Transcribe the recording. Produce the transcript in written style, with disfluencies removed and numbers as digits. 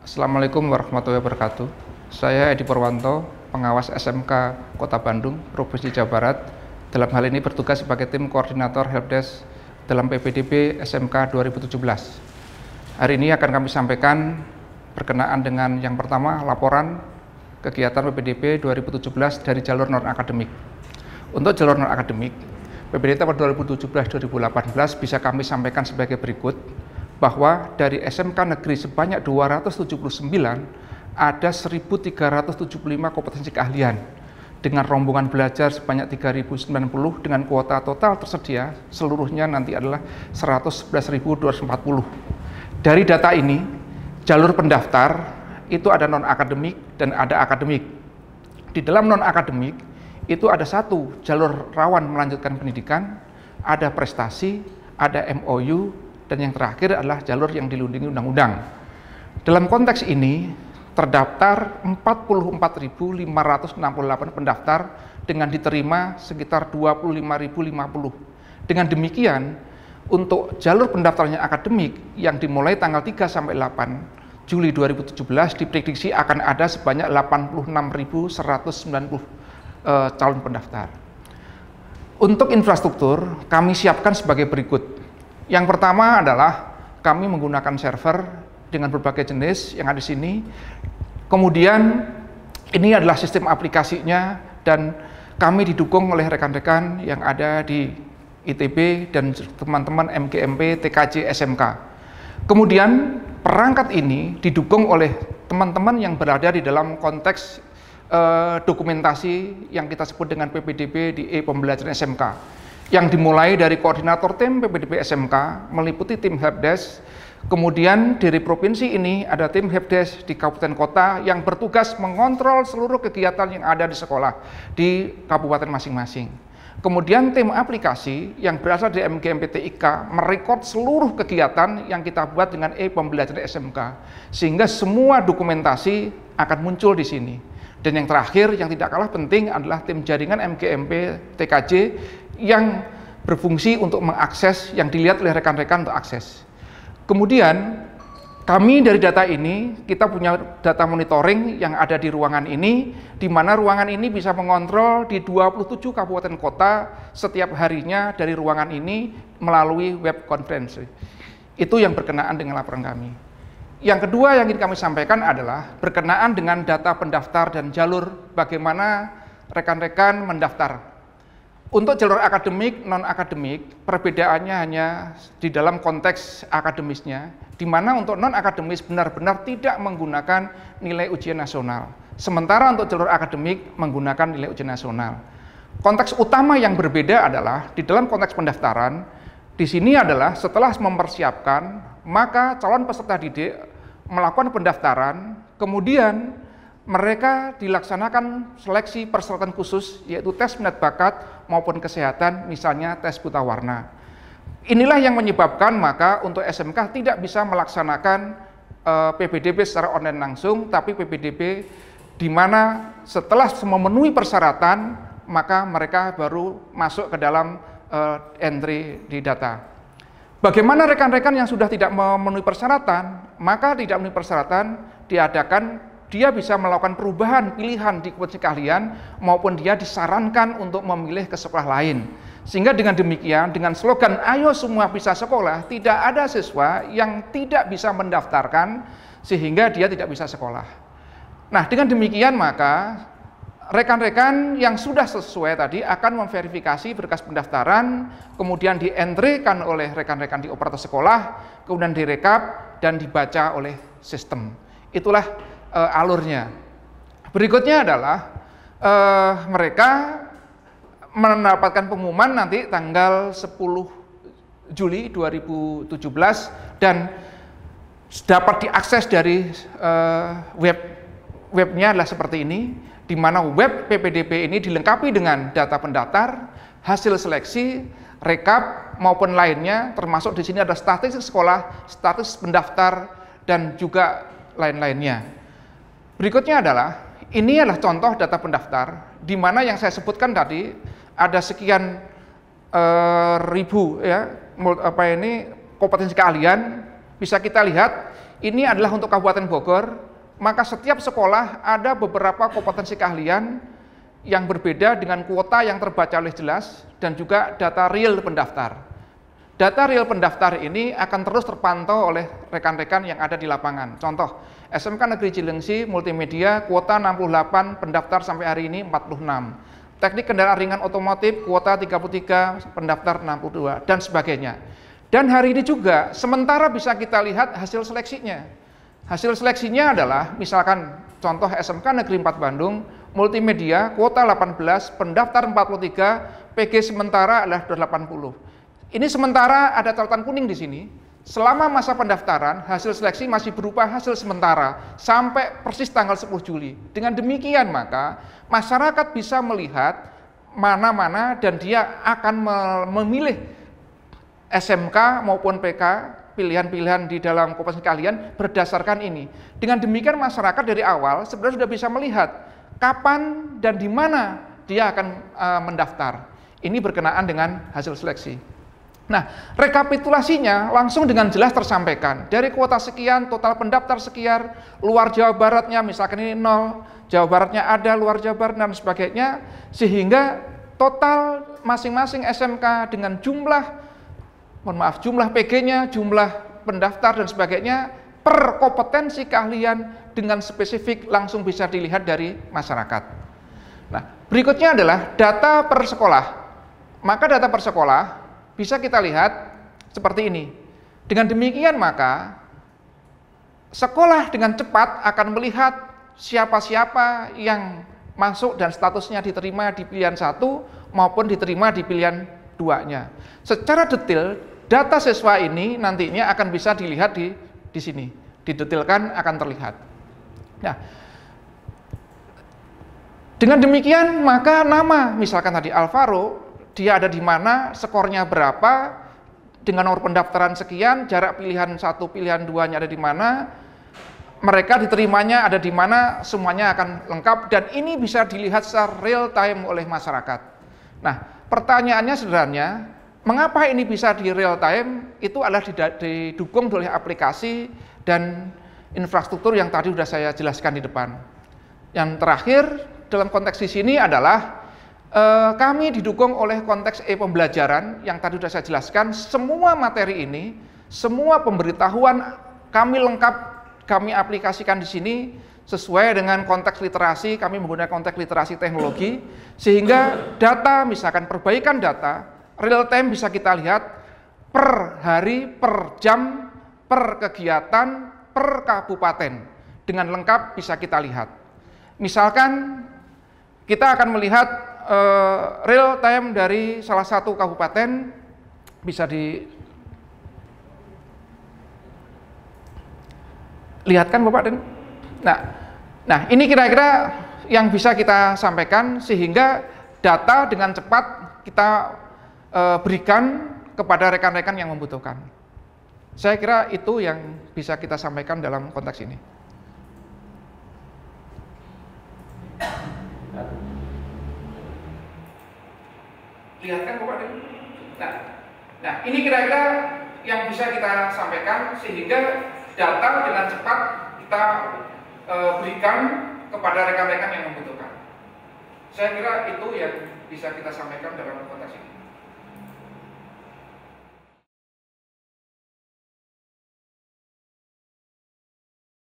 Assalamualaikum warahmatullahi wabarakatuh. Saya Edi Purwanto, pengawas SMK Kota Bandung, Provinsi Jawa Barat. Dalam hal ini bertugas sebagai tim koordinator helpdesk dalam PPDB SMK 2017. Hari ini akan kami sampaikan berkenaan dengan yang pertama, laporan kegiatan PPDB 2017 dari jalur non-akademik. Untuk jalur non-akademik, PPDB tahun 2017-2018 bisa kami sampaikan sebagai berikut, bahwa dari SMK negeri sebanyak 279 ada 1.375 kompetensi keahlian dengan rombongan belajar sebanyak 3.090 dengan kuota total tersedia seluruhnya nanti adalah 111.240. Dari data ini, jalur pendaftar itu ada non-akademik dan ada akademik. Di dalam non-akademik itu ada satu jalur rawan melanjutkan pendidikan, ada prestasi, ada MOU, dan yang terakhir adalah jalur yang dilindungi undang-undang. Dalam konteks ini, terdaftar 44.568 pendaftar dengan diterima sekitar 25.050. Dengan demikian, untuk jalur pendaftarnya akademik yang dimulai tanggal 3 sampai 8 Juli 2017 diprediksi akan ada sebanyak 86.190 calon pendaftar. Untuk infrastruktur, kami siapkan sebagai berikut. Yang pertama adalah kami menggunakan server dengan berbagai jenis yang ada di sini. Kemudian ini adalah sistem aplikasinya dan kami didukung oleh rekan-rekan yang ada di ITB dan teman-teman MGMP, TKJ, SMK. Kemudian perangkat ini didukung oleh teman-teman yang berada di dalam konteks dokumentasi yang kita sebut dengan PPDB di pembelajaran SMK. Yang dimulai dari koordinator tim PPDB SMK, meliputi tim helpdesk, kemudian dari provinsi ini ada tim helpdesk di kabupaten kota yang bertugas mengontrol seluruh kegiatan yang ada di sekolah di kabupaten masing-masing. Kemudian tim aplikasi yang berasal dari MGMP TIK merekod seluruh kegiatan yang kita buat dengan pembelajaran SMK, sehingga semua dokumentasi akan muncul di sini. Dan yang terakhir, yang tidak kalah penting adalah tim jaringan MGMP TKJ yang berfungsi untuk mengakses yang dilihat oleh rekan-rekan untuk akses. Kemudian kami dari data ini, kita punya data monitoring yang ada di ruangan ini, di mana ruangan ini bisa mengontrol di 27 kabupaten kota setiap harinya dari ruangan ini melalui web conference. Itu yang berkenaan dengan laporan kami. Yang kedua yang ingin kami sampaikan adalah berkenaan dengan data pendaftar dan jalur bagaimana rekan-rekan mendaftar. Untuk jalur akademik, non-akademik, perbedaannya hanya di dalam konteks akademisnya, di mana untuk non-akademis benar-benar tidak menggunakan nilai ujian nasional. Sementara untuk jalur akademik menggunakan nilai ujian nasional. Konteks utama yang berbeda adalah di dalam konteks pendaftaran, di sini adalah setelah mempersiapkan, maka calon peserta didik melakukan pendaftaran, kemudian mereka dilaksanakan seleksi persyaratan khusus, yaitu tes minat bakat maupun kesehatan, misalnya tes buta warna. Inilah yang menyebabkan maka untuk SMK tidak bisa melaksanakan PPDB secara online langsung, tapi PPDB di mana setelah memenuhi persyaratan, maka mereka baru masuk ke dalam entry di data. Bagaimana rekan-rekan yang sudah tidak memenuhi persyaratan, maka tidak memenuhi persyaratan dia bisa melakukan perubahan pilihan di kompetensi keahlian maupun dia disarankan untuk memilih ke sekolah lain. Sehingga dengan demikian, dengan slogan ayo semua bisa sekolah, tidak ada siswa yang tidak bisa mendaftarkan sehingga dia tidak bisa sekolah. Nah, dengan demikian maka rekan-rekan yang sudah sesuai tadi akan memverifikasi berkas pendaftaran, kemudian di-entry-kan oleh rekan-rekan di operator sekolah, kemudian direkap dan dibaca oleh sistem. Itulah alurnya. Berikutnya adalah mereka mendapatkan pengumuman nanti tanggal 10 Juli 2017 dan dapat diakses dari webnya adalah seperti ini, di mana web PPDB ini dilengkapi dengan data pendaftar, hasil seleksi, rekap maupun lainnya, termasuk di sini ada statistik sekolah, status pendaftar dan juga lain-lainnya. Berikutnya adalah, ini adalah contoh data pendaftar, di mana yang saya sebutkan tadi ada sekian ribu ya kompetensi keahlian. Bisa kita lihat ini adalah untuk Kabupaten Bogor, maka setiap sekolah ada beberapa kompetensi keahlian yang berbeda dengan kuota yang terbaca oleh jelas dan juga data real pendaftar. Data real pendaftar ini akan terus terpantau oleh rekan-rekan yang ada di lapangan. Contoh, SMK Negeri Cilengsi Multimedia kuota 68, pendaftar sampai hari ini 46. Teknik kendaraan ringan otomotif kuota 33, pendaftar 62 dan sebagainya. Dan hari ini juga sementara bisa kita lihat hasil seleksinya. Hasil seleksinya adalah misalkan contoh SMK Negeri 4 Bandung Multimedia kuota 18, pendaftar 43, PG sementara adalah 80. Ini sementara ada catatan kuning di sini. Selama masa pendaftaran, hasil seleksi masih berupa hasil sementara sampai persis tanggal 10 Juli. Dengan demikian maka masyarakat bisa melihat mana-mana dan dia akan memilih SMK maupun PK, pilihan-pilihan di dalam kompetensi keahlian berdasarkan ini. Dengan demikian masyarakat dari awal sebenarnya sudah bisa melihat kapan dan di mana dia akan mendaftar. Ini berkenaan dengan hasil seleksi. Nah, rekapitulasinya langsung dengan jelas tersampaikan. Dari kuota sekian, total pendaftar sekian, luar Jawa Baratnya misalkan ini 0, Jawa Baratnya ada, luar Jawa Barat dan sebagainya, sehingga total masing-masing SMK dengan jumlah PG-nya, jumlah pendaftar dan sebagainya, per kompetensi keahlian dengan spesifik langsung bisa dilihat dari masyarakat. Nah, berikutnya adalah data per sekolah. Maka data per sekolah bisa kita lihat seperti ini. Dengan demikian maka sekolah dengan cepat akan melihat siapa-siapa yang masuk dan statusnya diterima di pilihan 1 maupun diterima di pilihan 2-nya. Secara detail data siswa ini nantinya akan bisa dilihat di sini, didetailkan akan terlihat. Nah, dengan demikian maka nama misalkan tadi Alvaro, dia ada di mana, skornya berapa, dengan nomor pendaftaran sekian, jarak pilihan 1, pilihan 2-nya ada di mana, mereka diterimanya ada di mana, semuanya akan lengkap dan ini bisa dilihat secara real time oleh masyarakat. Nah, pertanyaannya sederhananya, mengapa ini bisa di real time? Itu adalah didukung oleh aplikasi dan infrastruktur yang tadi sudah saya jelaskan di depan. Yang terakhir dalam konteks di sini adalah kami didukung oleh konteks e-pembelajaran yang tadi sudah saya jelaskan. Semua materi ini, semua pemberitahuan kami lengkap, kami aplikasikan di sini sesuai dengan konteks literasi. Kami menggunakan konteks literasi teknologi sehingga data, misalkan perbaikan data real time bisa kita lihat per hari, per jam, per kegiatan, per kabupaten dengan lengkap bisa kita lihat. Misalkan kita akan melihat real time dari salah satu kabupaten, bisa dilihatkan Bapak dan nah ini kira-kira yang bisa kita sampaikan sehingga data dengan cepat kita berikan kepada rekan-rekan yang membutuhkan. Saya kira itu yang bisa kita sampaikan dalam konteks ini. Lihatkan Bapak. Nah, ini kira-kira yang bisa kita sampaikan sehingga data dengan cepat kita berikan kepada rekan-rekan yang membutuhkan. Saya kira itu yang bisa kita sampaikan dalam konteks ini.